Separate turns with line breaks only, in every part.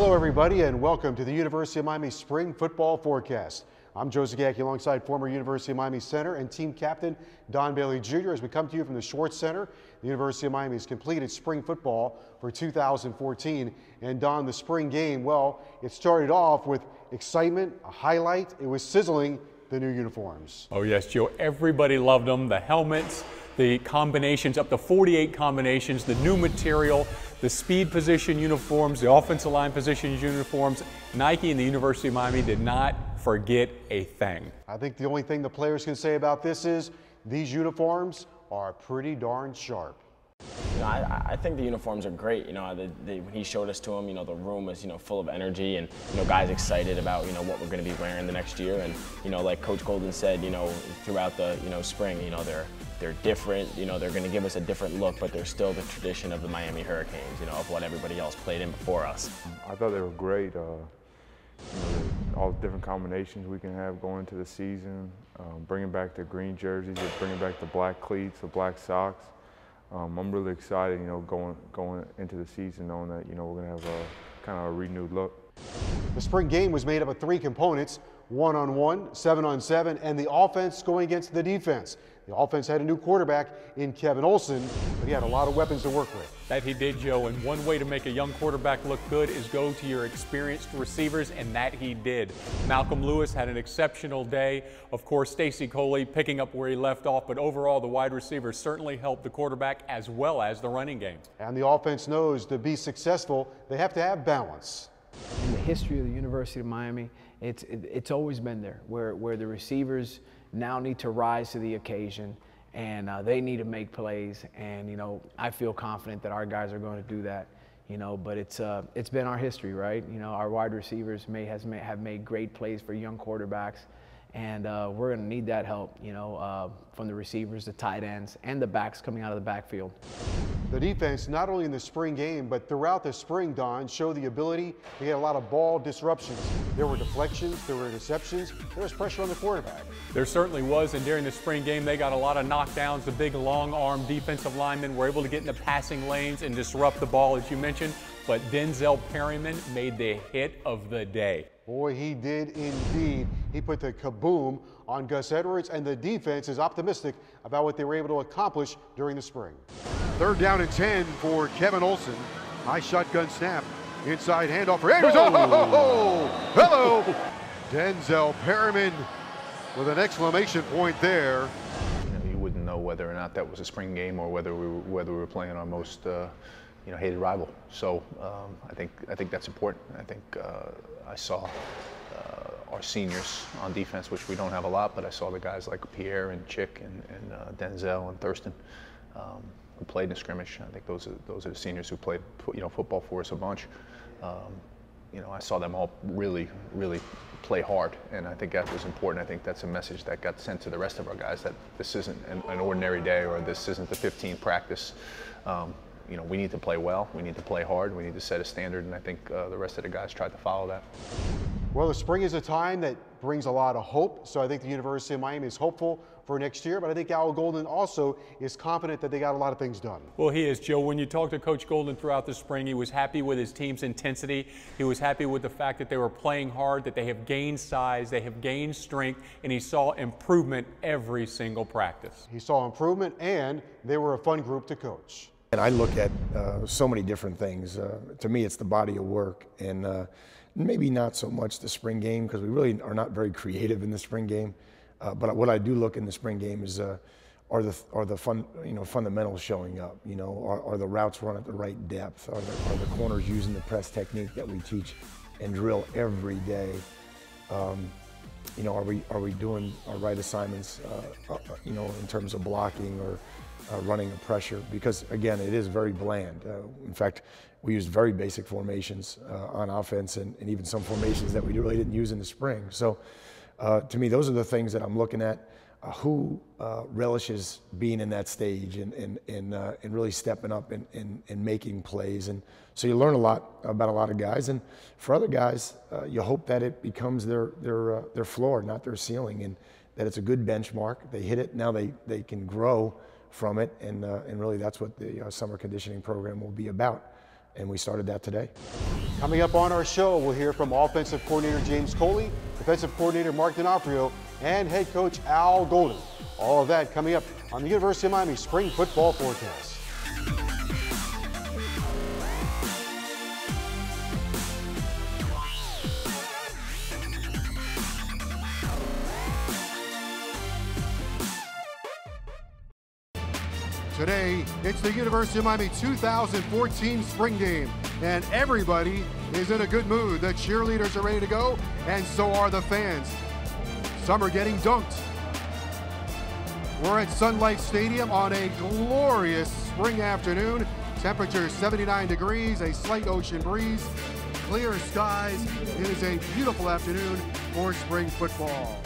Hello everybody and welcome to the University of Miami Spring Football Forecast. I'm Joe Zagacki alongside former University of Miami center and team captain Don Bailey Jr. as we come to you from the Schwartz Center. The University of Miami has completed spring football for 2014. And Don, the spring game, well, it started off with excitement, a highlight. It was sizzling, the new uniforms.
Oh yes, Joe, everybody loved them. The helmets, the combinations, up to 48 combinations, the new material, the speed position uniforms, the offensive line position uniforms. Nike and the University of Miami did not forget a thing.
I think the only thing the players can say about this is these uniforms are pretty darn sharp.
You know, I think the uniforms are great. You know, when he showed us to them, you know, the room was, you know, full of energy and, you know, guys excited about, you know, what we're going to be wearing the next year. And, you know, like Coach Golden said, you know, throughout the, you know, spring, you know, they're different. You know, they're going to give us a different look, but they're still the tradition of the Miami Hurricanes, you know, of what everybody else played in before us.
I thought they were great. You know, all the different combinations we can have going into the season, bringing back the green jerseys, bringing back the black cleats, the black socks. I'm really excited, you know, going into the season knowing that, you know, we're going to have a kind of a renewed look.
The spring game was made up of three components: 1-on-1, 7-on-7, and the offense going against the defense. The offense had a new quarterback in Kevin Olson, but he had a lot of weapons to work with.
That he did, Joe, and one way to make a young quarterback look good is go to your experienced receivers, and that he did. Malcolm Lewis had an exceptional day. Of course, Stacy Coley picking up where he left off, but overall the wide receivers certainly helped the quarterback as well as the running game.
And the offense knows to be successful, they have to have balance.
In the history of the University of Miami, it's always been there, where the receivers now need to rise to the occasion, and they need to make plays. And, you know, I feel confident that our guys are going to do that. You know, but it's been our history, right? You know, our wide receivers have made great plays for young quarterbacks, and we're going to need that help, you know, from the receivers, the tight ends, and the backs coming out of the backfield.
The defense, not only in the spring game, but throughout the spring, Don, showed the ability to get a lot of ball disruptions. There were deflections, there were interceptions, there was pressure on the quarterback.
There certainly was, and during the spring game, they got a lot of knockdowns. The big, long-arm defensive linemen were able to get in the passing lanes and disrupt the ball, as you mentioned, but Denzel Perryman made the hit of the day.
Boy, he did indeed. He put the kaboom on Gus Edwards, and the defense is optimistic about what they were able to accomplish during the spring. 3rd down and 10 for Kevin Olson. High shotgun snap. Inside handoff for Andrews. Oh, hello. Denzel Perryman with an exclamation point there.
You know, you wouldn't know whether or not that was a spring game or whether we were playing our most you know, hated rival. So I think that's important. I think I saw our seniors on defense, which we don't have a lot, but I saw the guys like Pierre and Chick and Denzel and Thurston who played in the scrimmage. I think those are the seniors who played, you know, football for us a bunch. You know, I saw them all really play hard, and I think that was important. I think that's a message that got sent to the rest of our guys, that this isn't an ordinary day, or this isn't the 15th practice. You know, we need to play well, we need to play hard, we need to set a standard, and I think the rest of the guys tried to follow that.
Well, the spring is a time that brings a lot of hope, so I think the University of Miami is hopeful for next year, but I think Al Golden also is confident that they got a lot of things done.
Well, he is, Joe. When you talk to Coach Golden throughout the spring, he was happy with his team's intensity. He was happy with the fact that they were playing hard, that they have gained size, they have gained strength, and he saw improvement every single practice.
He saw improvement, and they were a fun group to coach.
And I look at so many different things. To me, it's the body of work, and maybe not so much the spring game, because we really are not very creative in the spring game. But what I do look in the spring game is are the fundamentals showing up? You know, are the routes run at the right depth? Are the corners using the press technique that we teach and drill every day? You know, are we doing our right assignments? You know, in terms of blocking or running a pressure, because again, it is very bland. In fact, we used very basic formations on offense, and even some formations that we really didn't use in the spring. So to me, those are the things that I'm looking at. Who relishes being in that stage and really stepping up and making plays. And so you learn a lot about a lot of guys, and for other guys, you hope that it becomes their floor, not their ceiling, and that it's a good benchmark. They hit it, now they can grow from it, and really that's what the summer conditioning program will be about. and we started that today.
Coming up on our show, we'll hear from offensive coordinator James Coley, defensive coordinator Mark D'Onofrio, and head coach Al Golden. All of that coming up on the University of Miami Spring Football Forecast. Today, it's the University of Miami 2014 spring game, and everybody is in a good mood. The cheerleaders are ready to go, and so are the fans. Some are getting dunked. We're at Sun Life Stadium on a glorious spring afternoon. Temperature 79 degrees, a slight ocean breeze, clear skies. It is a beautiful afternoon for spring football.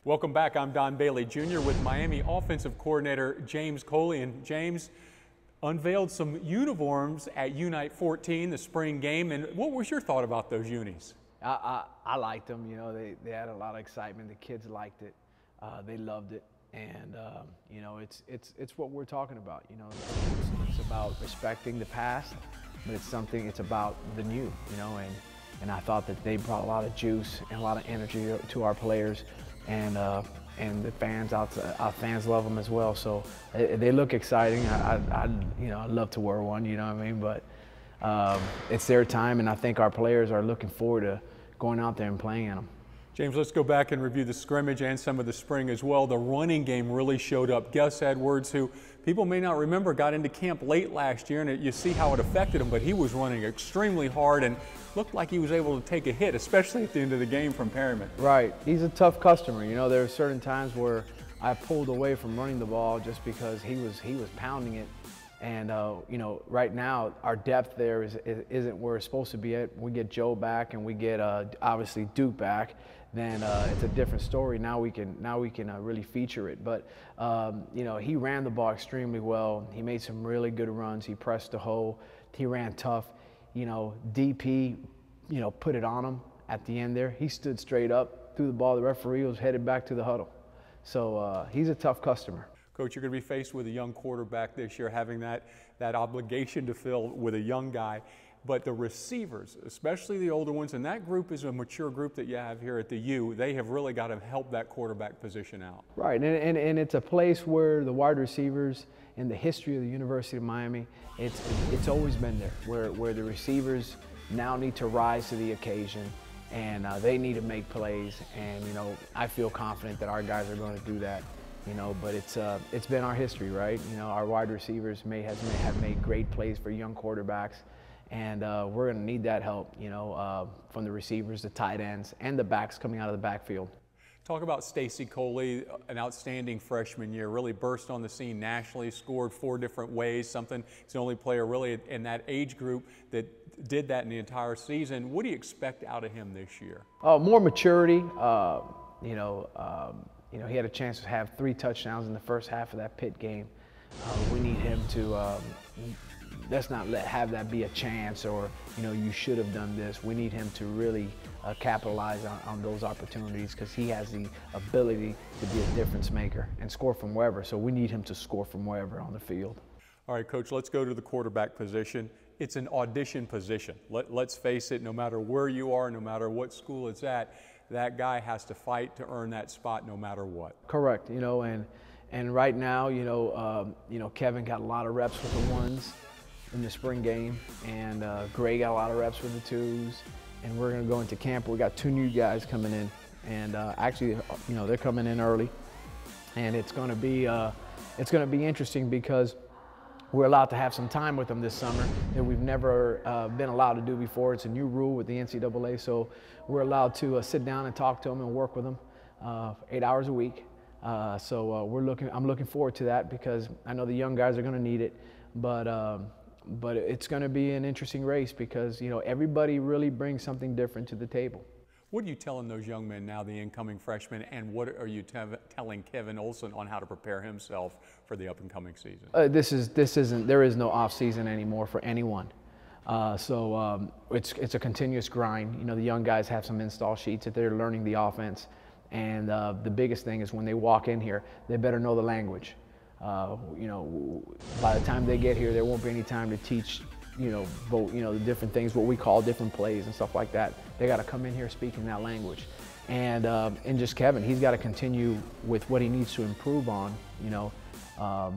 Welcome back. I'm Don Bailey Jr. with Miami offensive coordinator James Coley. And James unveiled some uniforms at Unite 14, the spring game. And what was your thought about those unis?
I liked them. You know, they had a lot of excitement. The kids liked it. They loved it. And, you know, it's what we're talking about. You know, it's about respecting the past, but it's about the new, you know. And I thought that they brought a lot of juice and a lot of energy to our players. And the fans our fans love them as well. So they look exciting. I'd love to wear one. You know what I mean? But it's their time, and I think our players are looking forward to going out there and playing in them.
James, let's go back and review the scrimmage and some of the spring as well. The running game really showed up. Gus Edwards, who people may not remember, got into camp late last year, and you see how it affected him, but he was running extremely hard and looked like he was able to take a hit, especially at the end of the game from Perryman.
Right. He's a tough customer. You know, there are certain times where I pulled away from running the ball just because he was pounding it. And, you know, right now our depth there isn't where it's supposed to be at. We get Joe back and we get obviously Duke back, then it's a different story. Now we can really feature it. But, you know, he ran the ball extremely well. He made some really good runs. He pressed the hole. He ran tough. You know, DP, you know, put it on him at the end there. He stood straight up, threw the ball. The referee was headed back to the huddle. So he's a tough customer.
Coach, you're going to be faced with a young quarterback this year, having that obligation to fill with a young guy. But the receivers, especially the older ones, and that group is a mature group that you have here at the U, they have really got to help that quarterback position out.
Right, and it's a place where the wide receivers in the history of the University of Miami, it's always been there, where the receivers now need to rise to the occasion, and they need to make plays. And, you know, I feel confident that our guys are going to do that. You know, but it's been our history, right? You know, our wide receivers may have made great plays for young quarterbacks, and we're going to need that help, you know, from the receivers, the tight ends, and the backs coming out of the backfield.
Talk about Stacey Coley, an outstanding freshman year, really burst on the scene nationally, scored 4 different ways, something he's the only player really in that age group that did that in the entire season. What do you expect out of him this year?
More maturity, you know, he had a chance to have 3 touchdowns in the first half of that Pitt game. We need him to, let's not have that be a chance or, you know, you should have done this. We need him to really capitalize on those opportunities because he has the ability to be a difference maker and score from wherever. So we need him to score from wherever on the field.
All right, Coach, let's go to the quarterback position. It's an audition position. Let's face it, no matter where you are, no matter what school it's at, that guy has to fight to earn that spot no matter what.
Correct, you know, and right now, you know, Kevin got a lot of reps with the 1s in the spring game, and Gray got a lot of reps with the 2s, and we're going to go into camp. We got 2 new guys coming in, and actually, you know, they're coming in early, and it's going to be interesting because we're allowed to have some time with them this summer that we've never been allowed to do before. It's a new rule with the NCAA, so we're allowed to sit down and talk to them and work with them 8 hours a week. So I'm looking forward to that because I know the young guys are going to need it, but it's going to be an interesting race because, you know, everybody really brings something different to the table.
What are you telling those young men now, the incoming freshmen, and what are you telling Kevin Olson on how to prepare himself for the up-and-coming season?
There is no off-season anymore for anyone. So it's a continuous grind. You know, the young guys have some install sheets that they're learning the offense, and the biggest thing is when they walk in here, they better know the language. You know, by the time they get here, there won't be any time to teach the different things, what we call different plays and stuff like that. They got to come in here speaking that language. And just Kevin, he's got to continue with what he needs to improve on. That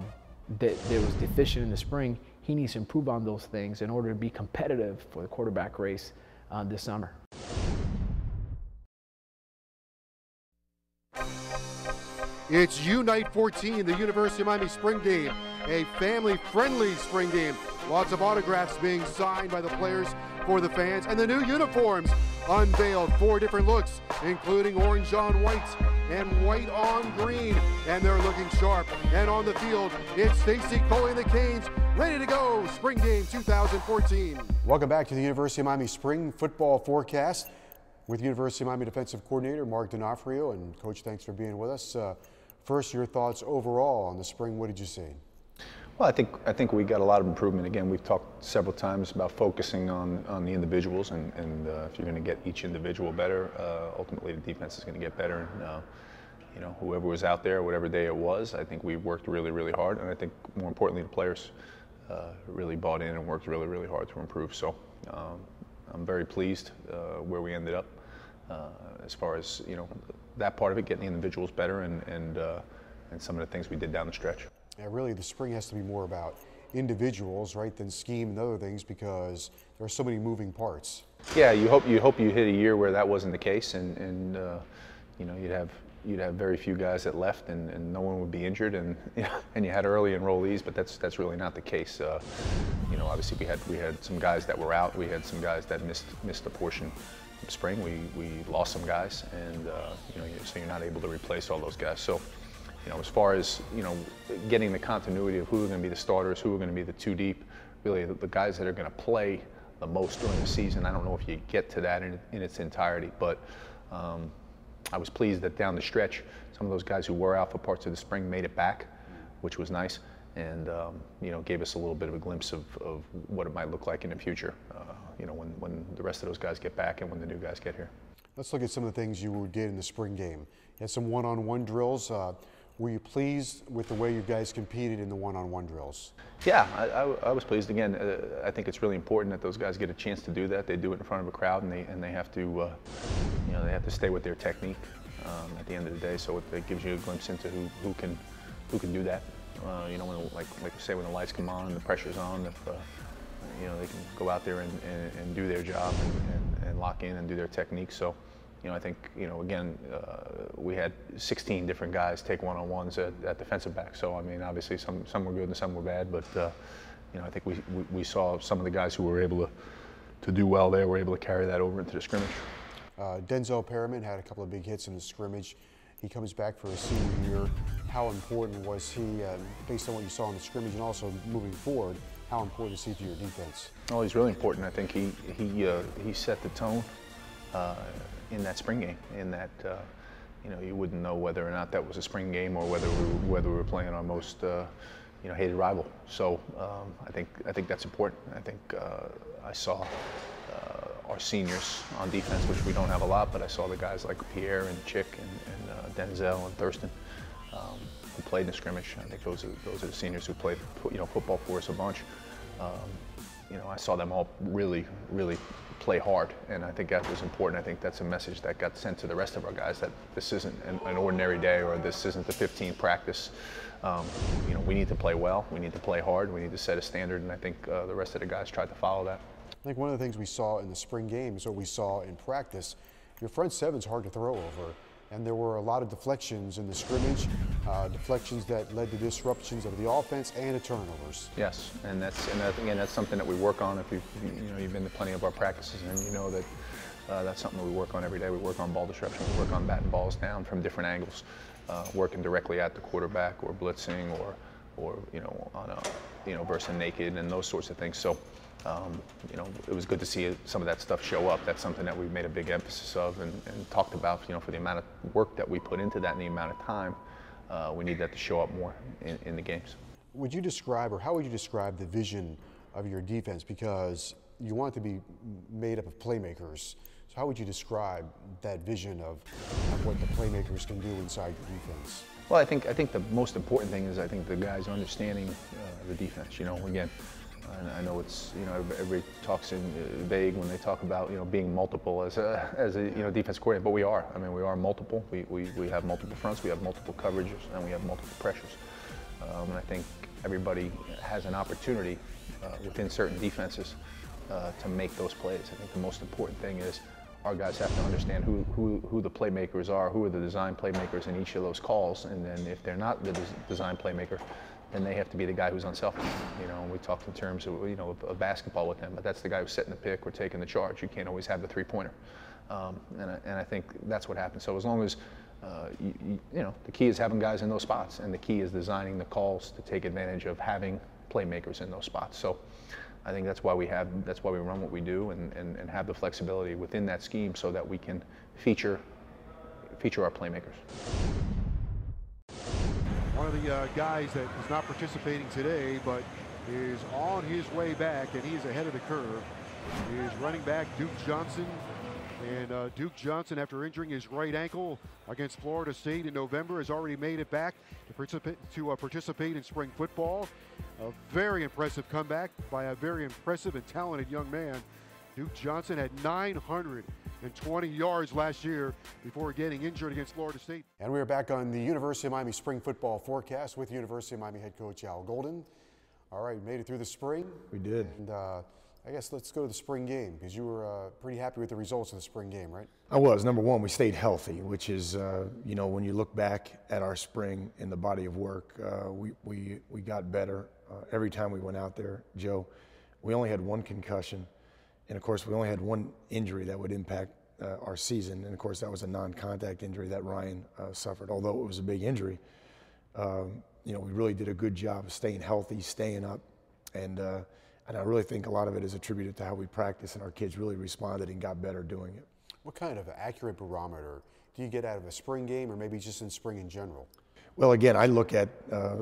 was deficient in the spring. He needs to improve on those things in order to be competitive for the quarterback race this summer.
It's Unite 14, the University of Miami spring game, a family-friendly spring game. Lots of autographs being signed by the players for the fans, and the new uniforms unveiled. 4 different looks, including orange on white and white on green, and they're looking sharp. And on the field, it's Stacey Coley and the Canes, ready to go, spring game 2014. Welcome back to the University of Miami spring football forecast with University of Miami defensive coordinator Mark D'Onofrio. And Coach, thanks for being with us. First, your thoughts overall on the spring. What did you see?
Well, I think we got a lot of improvement. Again, we've talked several times about focusing on the individuals, and if you're going to get each individual better, ultimately the defense is going to get better. And whoever was out there, whatever day it was, I think we worked really, really hard, and I think more importantly, the players really bought in and worked really, really hard to improve. So I'm very pleased where we ended up as far as that part of it, getting the individuals better, and some of the things we did down the stretch.
Yeah, really, the spring has to be more about individuals, right, than scheme and other things, because there are so many moving parts.
Yeah, you hope you hit a year where that wasn't the case, and you'd have very few guys that left, and no one would be injured, and you had early enrollees, but that's really not the case. Obviously we had some guys that were out, we had some guys that missed a portion of spring. We lost some guys, and so you're not able to replace all those guys. So. As far as, getting the continuity of who are going to be the starters, who are going to be the 2 deep, really the guys that are going to play the most during the season. I don't know if you get to that in its entirety, but I was pleased that down the stretch, some of those guys who were out for parts of the spring made it back, which was nice, and gave us a little bit of a glimpse of what it might look like in the future, when the rest of those guys get back and when the new guys get here.
Let's look at some of the things you did in the spring game. You had some one-on-one drills. Were you pleased with the way you guys competed in the one-on-one drills?
Yeah, I was pleased. Again, I think it's really important that those guys get a chance to do that. They do it in front of a crowd, and they have to, they have to stay with their technique at the end of the day. So it gives you a glimpse into who can do that. When, like we say, when the lights come on and the pressure's on, if they can go out there and do their job and lock in and do their technique. So. I think, again, we had 16 different guys take one-on-ones at defensive back. So, I mean, obviously some were good and some were bad, but, I think we saw some of the guys who were able to do well there were able to carry that over into the scrimmage.
Denzel Perriman had a couple of big hits in the scrimmage. He comes back for a senior year. How important was he, based on what you saw in the scrimmage, and also moving forward, how important is he to your defense?
Oh, he's really important. I think he set the tone in that spring game, in that you wouldn't know whether or not that was a spring game or whether we were playing our most hated rival. So I think that's important. I think I saw our seniors on defense, which we don't have a lot, but I saw the guys like Pierre and Chick and Denzel and Thurston who played in the scrimmage. I think those are the seniors who played football for us a bunch. I saw them all really play hard, and I think that was important. I think that's a message that got sent to the rest of our guys, that this isn't an ordinary day, or this isn't the 15th practice. We need to play well, we need to play hard, we need to set a standard, and I think the rest of the guys tried to follow that.
I think one of the things we saw in the spring game is what we saw in practice. Your front seven's hard to throw over, and there were a lot of deflections in the scrimmage, deflections that led to disruptions of the offense and to turnovers.
Yes, and that's something that we work on. If you've been to plenty of our practices, and you know that that's something that we work on every day. We work on ball disruption, we work on batting balls down from different angles, working directly at the quarterback or blitzing or on a versus naked and those sorts of things. So. It was good to see some of that stuff show up. That's something that we've made a big emphasis of and talked about, for the amount of work that we put into that and the amount of time, we need that to show up more in the games.
Would you describe, or how would you describe the vision of your defense? Because you want it to be made up of playmakers. So how would you describe that vision of what the playmakers can do inside your defense?
Well, I think the most important thing is I think the guys understanding the defense. Again, And I know it's, you know, everybody talks in vague when they talk about, you know, being multiple as a you know, defense coordinator, but we are. I mean, we are multiple. We have multiple fronts, we have multiple coverages, and we have multiple pressures. And I think everybody has an opportunity within certain defenses to make those plays. I think the most important thing is our guys have to understand who the playmakers are, who are the design playmakers in each of those calls, and then if they're not the design playmaker, then they have to be the guy who's unselfish. You know, we talked in terms of, you know, of basketball with them, but that's the guy who's setting the pick or taking the charge. You can't always have the three-pointer, and I think that's what happens. So as long as you know, the key is having guys in those spots, and the key is designing the calls to take advantage of having playmakers in those spots. So I think that's why we run what we do and have the flexibility within that scheme so that we can feature our playmakers.
One of the guys that is not participating today but is on his way back, and he is ahead of the curve, is running back Duke Johnson. And Duke Johnson, after injuring his right ankle against Florida State in November, has already made it back to participate in spring football. A very impressive comeback by a very impressive and talented young man. Duke Johnson had 920 yards last year before getting injured against Florida State.
And we are back on the University of Miami spring football forecast with University of Miami head coach Al Golden. All right, made it through the spring.
We did.
And I guess let's go to the spring game, because you were pretty happy with the results of the spring game, right?
I was. Number one, we stayed healthy, which is, you know, when you look back at our spring in the body of work, we got better every time we went out there, Joe. We only had one concussion, and of course we only had one injury that would impact our season, and of course that was a non-contact injury that Ryan suffered. Although it was a big injury, you know, we really did a good job of staying healthy, staying up, and I really think a lot of it is attributed to how we practice, and our kids really responded and got better doing it.
What kind of accurate barometer do you get out of a spring game, or maybe just in spring in general?
Well, again, I look at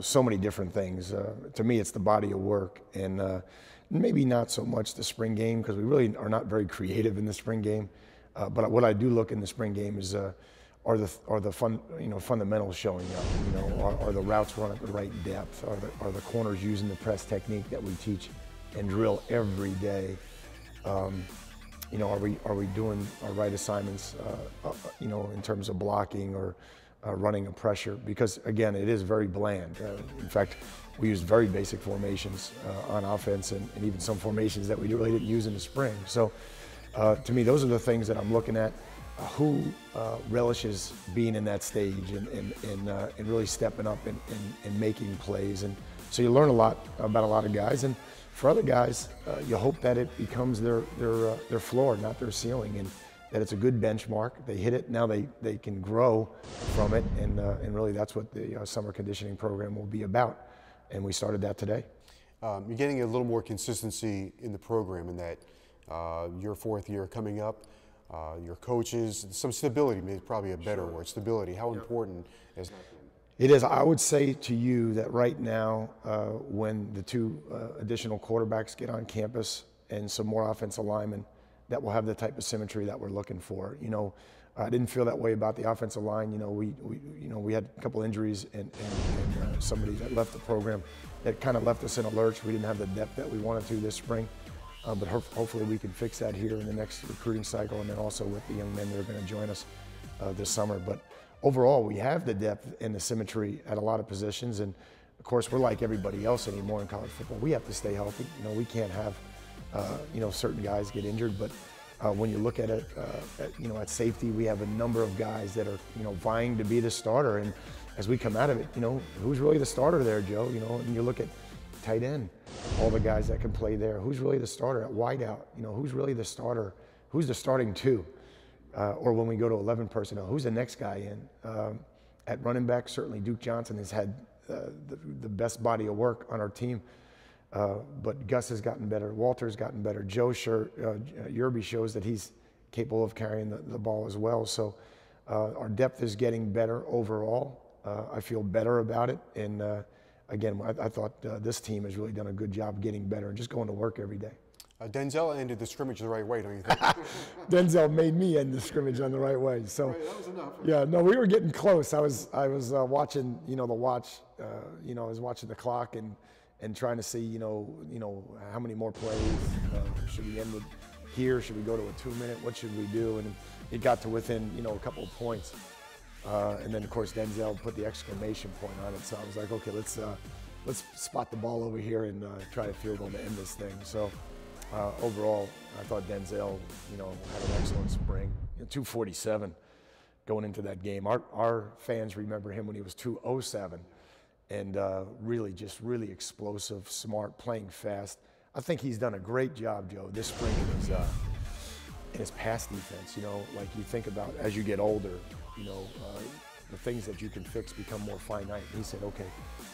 so many different things. To me, it's the body of work, and maybe not so much the spring game, because we really are not very creative in the spring game. But what I do look in the spring game is are the fundamentals showing up? You know, are the routes run at the right depth? Are the corners using the press technique that we teach and drill every day? You know, are we doing our right assignments? You know, in terms of blocking or running a pressure? Because again, it is very bland. In fact, we use very basic formations on offense, and even some formations that we really didn't use in the spring. So, to me, those are the things that I'm looking at. Who relishes being in that stage and really stepping up and making plays, and so you learn a lot about a lot of guys. And for other guys, you hope that it becomes their floor, not their ceiling, and that it's a good benchmark. They hit it, now they can grow from it, and really that's what the summer conditioning program will be about, and we started that today.
You're getting a little more consistency in the program in that your fourth year coming up, your coaches, some stability, maybe probably a better word, stability. How important is that?
It is. I would say to you that right now, when the two additional quarterbacks get on campus and some more offensive linemen, that will have the type of symmetry that we're looking for. You know, I didn't feel that way about the offensive line. You know, we had a couple injuries and somebody that left the program that kind of left us in a lurch. We didn't have the depth that we wanted to this spring, but hopefully we can fix that here in the next recruiting cycle, and then also with the young men that are going to join us this summer. But overall, we have the depth and the symmetry at a lot of positions, and of course, we're like everybody else anymore in college football. We have to stay healthy. You know, we can't have you know, certain guys get injured, but when you look at it, you know, at safety, we have a number of guys that are, you know, vying to be the starter. And as we come out of it, you know, who's really the starter there, Joe? You know, and you look at tight end, all the guys that can play there. Who's really the starter at wideout? You know, who's really the starter? Who's the starting two? Or when we go to 11 personnel, who's the next guy in? At running back, certainly Duke Johnson has had the best body of work on our team. But Gus has gotten better. Walter's gotten better. Joe Yerby shows that he's capable of carrying the ball as well. So our depth is getting better overall. I feel better about it. And again, I thought this team has really done a good job getting better and just going to work every day.
Denzel ended the scrimmage the right way, don't you think?
Denzel made me end the scrimmage on the right way. So
right, that was enough.
Yeah, no, we were getting close. I was watching, you know, the watch. You know, I was watching the clock, and and trying to see, you know, how many more plays. Should we end with here? Should we go to a 2-minute? What should we do? And it got to within, you know, a couple of points. And then, of course, Denzel put the exclamation point on it. So I was like, okay, let's spot the ball over here and try a field goal to end this thing. So overall, I thought Denzel, you know, had an excellent spring. You know, 247 going into that game. Our fans remember him when he was 207, and really explosive, smart, playing fast. I think he's done a great job, Joe, this spring in his pass defense. You know, like you think about as you get older, you know, the things that you can fix become more finite. And he said, okay,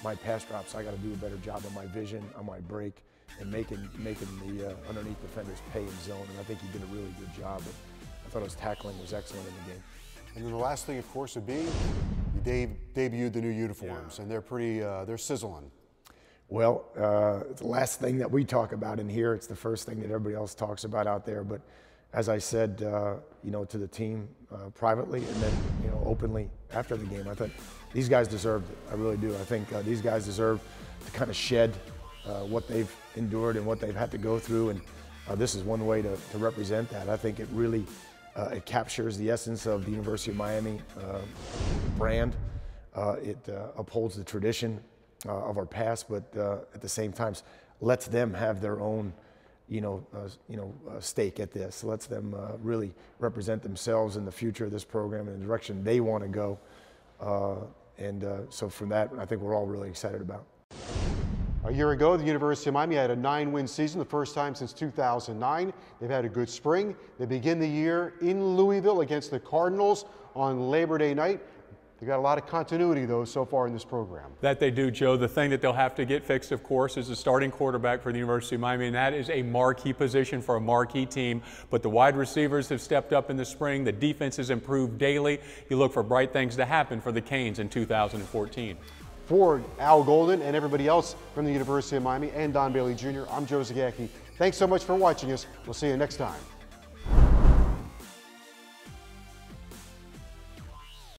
my pass drops, I got to do a better job on my vision, on my break, and making the underneath defenders pay in zone. And I think he did a really good job. But I thought his tackling was excellent in the game.
And then the last thing, of course, would be you debuted the new uniforms, and they're pretty, they're sizzling.
Well, it's the last thing that we talk about in here. It's the first thing that everybody else talks about out there. But as I said, you know, to the team privately and then, you know, openly after the game, I thought these guys deserved it. I really do. I think these guys deserve to kind of shed what they've endured and what they've had to go through. And this is one way to represent that. I think it really it captures the essence of the University of Miami brand. It upholds the tradition of our past, but at the same time lets them have their own, stake at this. Lets them really represent themselves in the future of this program and the direction they want to go. So from that, I think we're all really excited about.
A year ago, the University of Miami had a 9-win season, the first time since 2009. They've had a good spring. They begin the year in Louisville against the Cardinals on Labor Day night. They've got a lot of continuity, though, so far in this program.
That they do, Joe. The thing that they'll have to get fixed, of course, is the starting quarterback for the University of Miami, and that is a marquee position for a marquee team. But the wide receivers have stepped up in the spring. The defense has improved daily. You look for bright things to happen for the Canes in 2014.
For Al Golden and everybody else from the University of Miami and Don Bailey Jr., I'm Joe Zagacki. Thanks so much for watching us. We'll see you next time.